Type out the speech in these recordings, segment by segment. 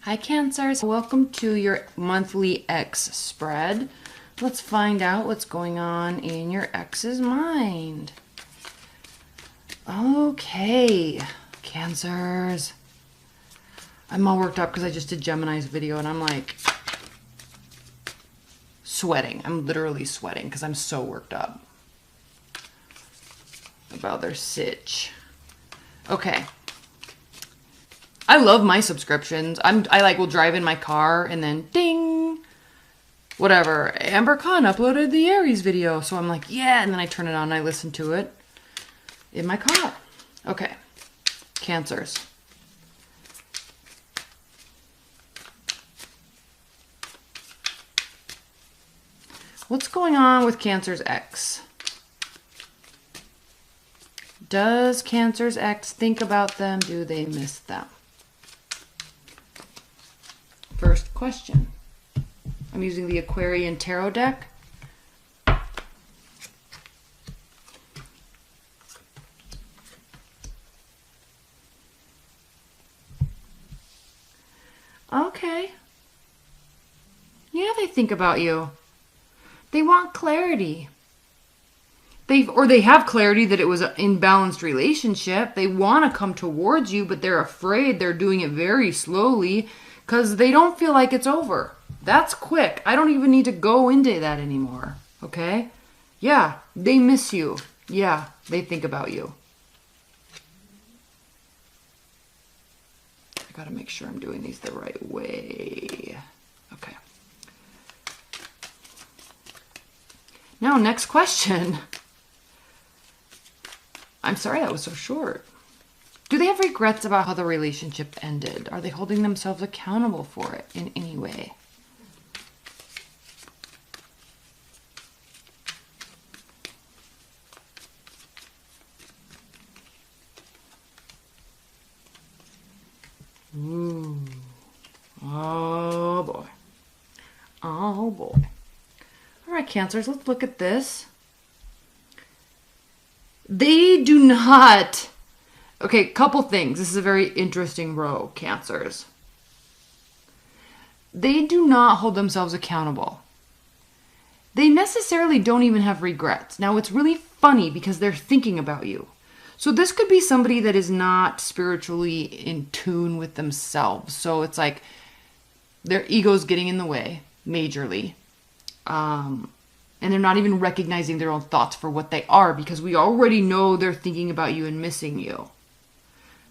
Hi Cancers, welcome to your monthly X spread. Let's find out what's going on in your X's mind. Okay, Cancers. I'm all worked up because I just did Gemini's video and I'm like sweating. I'm literally sweating because I'm so worked up about their sitch. Okay. I love my subscriptions. I will drive in my car and then ding, whatever. Amber Khan uploaded the Aries video. So I'm like, yeah. And then I turn it on and I listen to it in my car. Okay. Cancers. What's going on with Cancer's ex? Does Cancer's ex think about them? Do they miss them? First question. I'm using the Aquarian Tarot deck. Okay. Yeah, they think about you. They want clarity. They have clarity that it was an imbalanced relationship. They want to come towards you, but they're afraid. They're doing it very slowly because they don't feel like it's over. That's quick. I don't even need to go into that anymore. Okay? Yeah, they miss you. Yeah, they think about you. I gotta make sure I'm doing these the right way. Okay. Now, next question. I'm sorry that was so short. Do they have regrets about how the relationship ended? Are they holding themselves accountable for it in any way? Ooh. Oh boy. Oh boy. All right, Cancers, let's look at this. They do not. Okay, couple things. This is a very interesting row, Cancers. They do not hold themselves accountable. They necessarily don't even have regrets. Now, it's really funny because they're thinking about you. So this could be somebody that is not spiritually in tune with themselves. So it's like their ego's getting in the way, majorly. And they're not even recognizing their own thoughts for what they are because we already know they're thinking about you and missing you.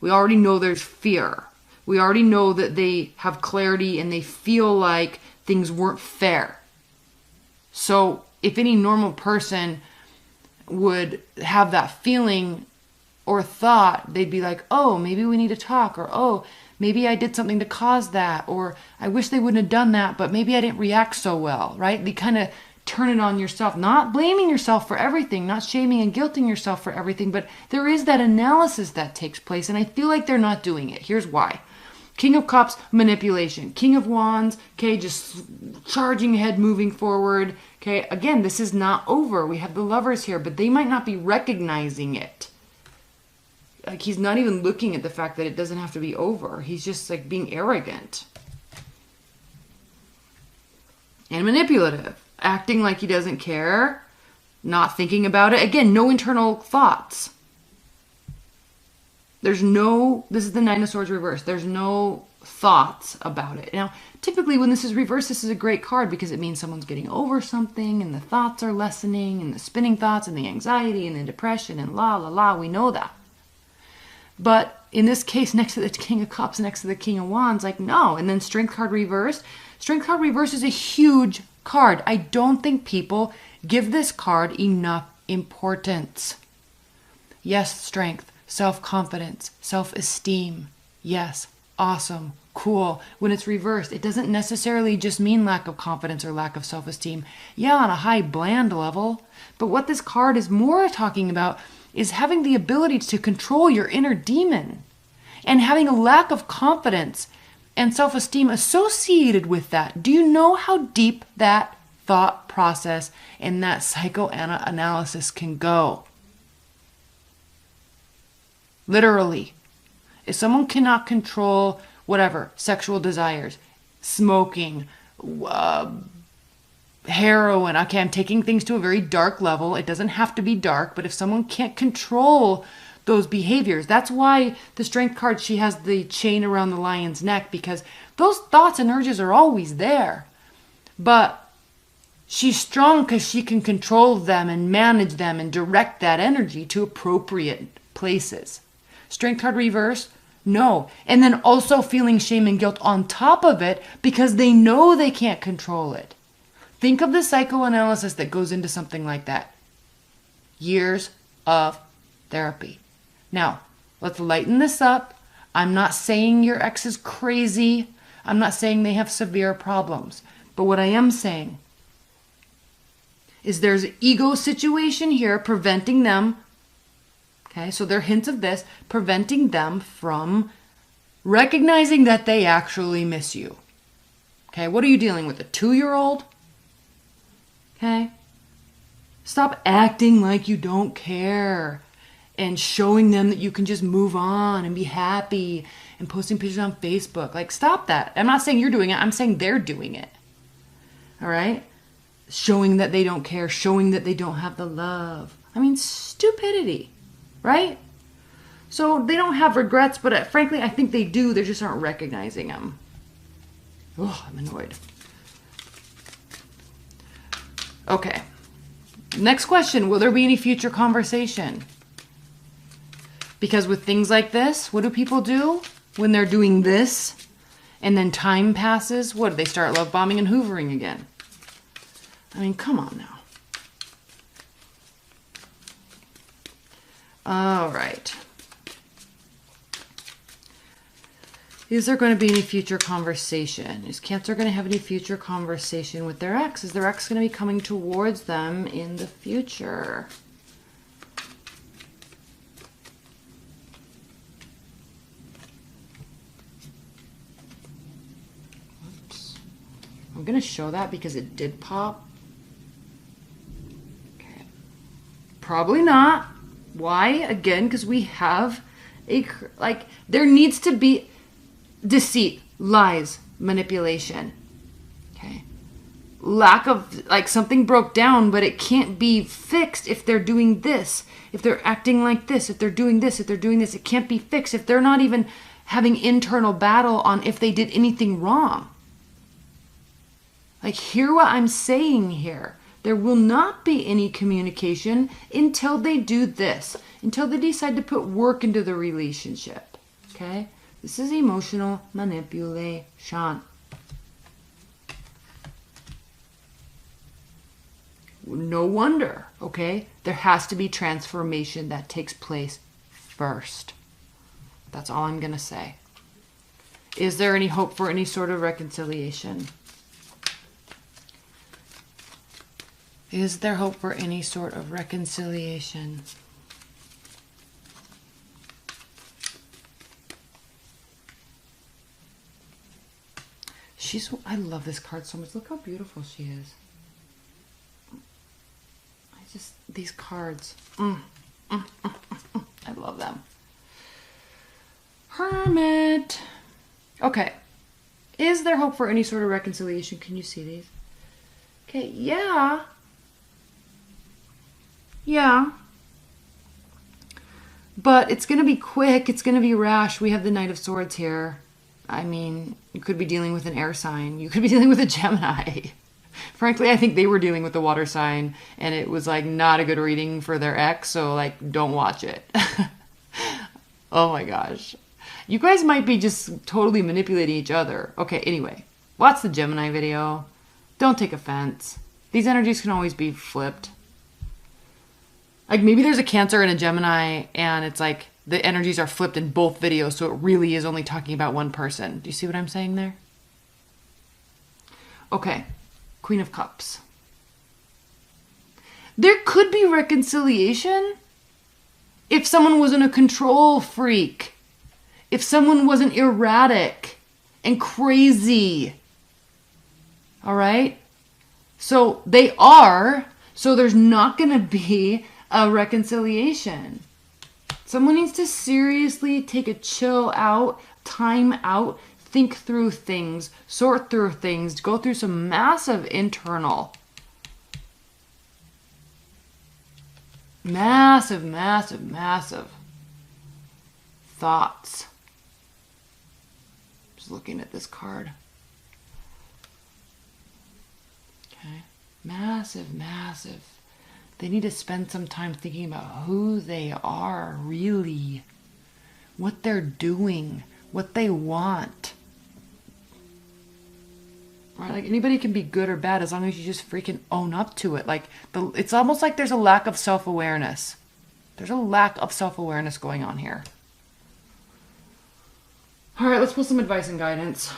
We already know there's fear. We already know that they have clarity and they feel like things weren't fair. So if any normal person would have that feeling or thought, they'd be like, oh, maybe we need to talk, or oh, maybe I did something to cause that, or I wish they wouldn't have done that, but maybe I didn't react so well, right? They kind of turn it on yourself, not blaming yourself for everything, not shaming and guilting yourself for everything, but there is that analysis that takes place, and I feel like they're not doing it. Here's why. King of Cups, manipulation. King of Wands, okay, just charging ahead, moving forward. Okay, again, this is not over. We have the Lovers here, but they might not be recognizing it. Like, he's not even looking at the fact that it doesn't have to be over. He's just like being arrogant and manipulative. Acting like he doesn't care, not thinking about it. Again, no internal thoughts. This is the Nine of Swords reversed. There's no thoughts about it. Now, typically when this is reversed, this is a great card because it means someone's getting over something and the thoughts are lessening and the spinning thoughts and the anxiety and the depression and la, la, la. We know that. But in this case, next to the King of Cups, next to the King of Wands, like no. And then Strength card reversed. Strength card reversed is a huge card. I don't think people give this card enough importance. Yes, strength, self-confidence, self-esteem. Yes, awesome, cool. When it's reversed, it doesn't necessarily just mean lack of confidence or lack of self-esteem. Yeah, on a high bland level. But what this card is more talking about is having the ability to control your inner demon and having a lack of confidence and self-esteem associated with that. Do you know how deep that thought process and that psychoanalysis can go? Literally. If someone cannot control whatever, sexual desires, smoking, heroin. Okay, I'm taking things to a very dark level. It doesn't have to be dark, but if someone can't control those behaviors, that's why the Strength card, she has the chain around the lion's neck, because those thoughts and urges are always there. But she's strong because she can control them and manage them and direct that energy to appropriate places. Strength card reverse, no. And then also feeling shame and guilt on top of it because they know they can't control it. Think of the psychoanalysis that goes into something like that. Years of therapy. Now, let's lighten this up. I'm not saying your ex is crazy. I'm not saying they have severe problems. But what I am saying is there's an ego situation here preventing them. Okay, so there are hints of this, preventing them from recognizing that they actually miss you. Okay, what are you dealing with? A 2-year-old? Okay? Stop acting like you don't care and showing them that you can just move on and be happy and posting pictures on Facebook. Like, stop that. I'm not saying you're doing it. I'm saying they're doing it. All right? Showing that they don't care, showing that they don't have the love. I mean, stupidity, right? So they don't have regrets, but frankly, I think they do. They just aren't recognizing them. Oh, I'm annoyed. Okay. Next question. Will there be any future conversation? Because with things like this, what do people do when they're doing this and then time passes? What, do they start love bombing and hoovering again? I mean, come on now. All right. Is there going to be any future conversation? Is Cancer going to have any future conversation with their ex? Is their ex going to be coming towards them in the future? Oops. I'm going to show that because it did pop. Okay. Probably not. Why? Again, because we have a, like, there needs to be deceit, lies, manipulation. Okay. Lack of, like, something broke down, but it can't be fixed if they're doing this. If they're acting like this, if they're doing this, if they're doing this, it can't be fixed. If they're not even having internal battle on if they did anything wrong. Like, hear what I'm saying here. There will not be any communication until they do this, until they decide to put work into the relationship. Okay? This is emotional manipulation. No wonder, okay? There has to be transformation that takes place first. That's all I'm going to say. Is there any hope for any sort of reconciliation? Is there hope for any sort of reconciliation? I love this card so much. Look how beautiful she is. These cards. I love them. Hermit. Okay. Is there hope for any sort of reconciliation? Can you see these? Okay, yeah. Yeah. But it's going to be quick. It's going to be rash. We have the Knight of Swords here. I mean, you could be dealing with an air sign. You could be dealing with a Gemini. Frankly, I think they were dealing with the water sign, and it was, like, not a good reading for their ex, so, like, don't watch it. Oh, my gosh. You guys might be just totally manipulating each other. Okay, anyway. Watch the Gemini video. Don't take offense. These energies can always be flipped. Like, maybe there's a Cancer and a Gemini, and it's like the energies are flipped in both videos, so it really is only talking about one person. Do you see what I'm saying there? Okay. Queen of Cups. There could be reconciliation if someone wasn't a control freak. If someone wasn't erratic and crazy. All right? So they are. So there's not going to be a reconciliation. Someone needs to seriously take a chill out, time out, think through things, sort through things, go through some massive internal, massive thoughts. Just looking at this card. Okay. Massive. They need to spend some time thinking about who they are really, what they're doing, what they want. Right? Like anybody can be good or bad as long as you just freaking own up to it. Like it's almost like there's a lack of self-awareness. There's a lack of self-awareness going on here. All right, let's pull some advice and guidance.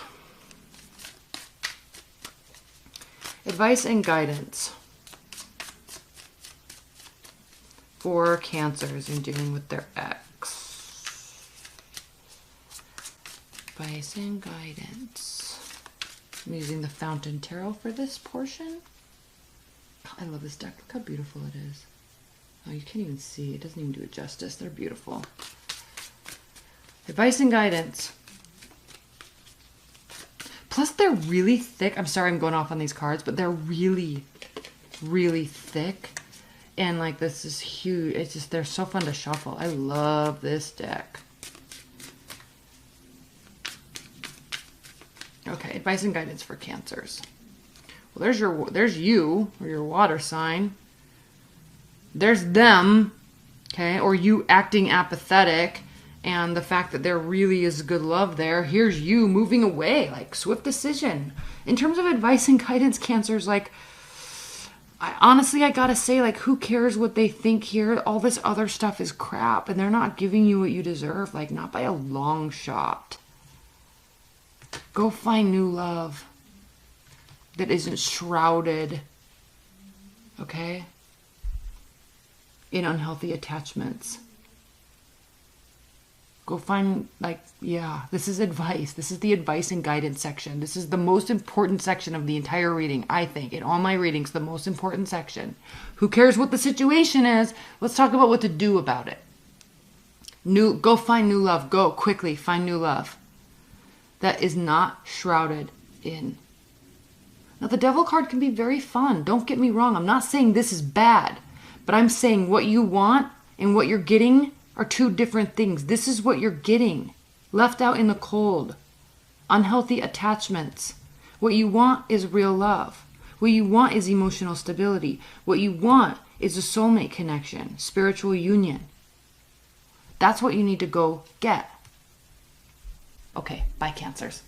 Advice and guidance for Cancers in dealing with their ex. Advice and guidance. I'm using the Fountain Tarot for this portion. I love this deck. Look how beautiful it is. Oh, you can't even see. It doesn't even do it justice. They're beautiful. Advice and guidance. Plus, they're really thick. I'm sorry I'm going off on these cards, but they're really thick. And, like, this is huge. It's just, they're so fun to shuffle. I love this deck. Okay, advice and guidance for Cancers. Well, there's you, or your water sign. There's them, okay, or you acting apathetic. And the fact that there really is good love there. Here's you moving away, like swift decision. In terms of advice and guidance, Cancers, like, honestly, I gotta say, like, who cares what they think here? All this other stuff is crap, and they're not giving you what you deserve, like, not by a long shot. Go find new love that isn't shrouded, okay, in unhealthy attachments. Go find, like, yeah, this is advice. This is the advice and guidance section. This is the most important section of the entire reading, I think. In all my readings, the most important section. Who cares what the situation is? Let's talk about what to do about it. Go find new love. Go quickly find new love that is not shrouded in. Now, the Devil card can be very fun. Don't get me wrong. I'm not saying this is bad, but I'm saying what you want and what you're getting are two different things. This is what you're getting. Left out in the cold. Unhealthy attachments. What you want is real love. What you want is emotional stability. What you want is a soulmate connection. Spiritual union. That's what you need to go get. Okay, bye, Cancers.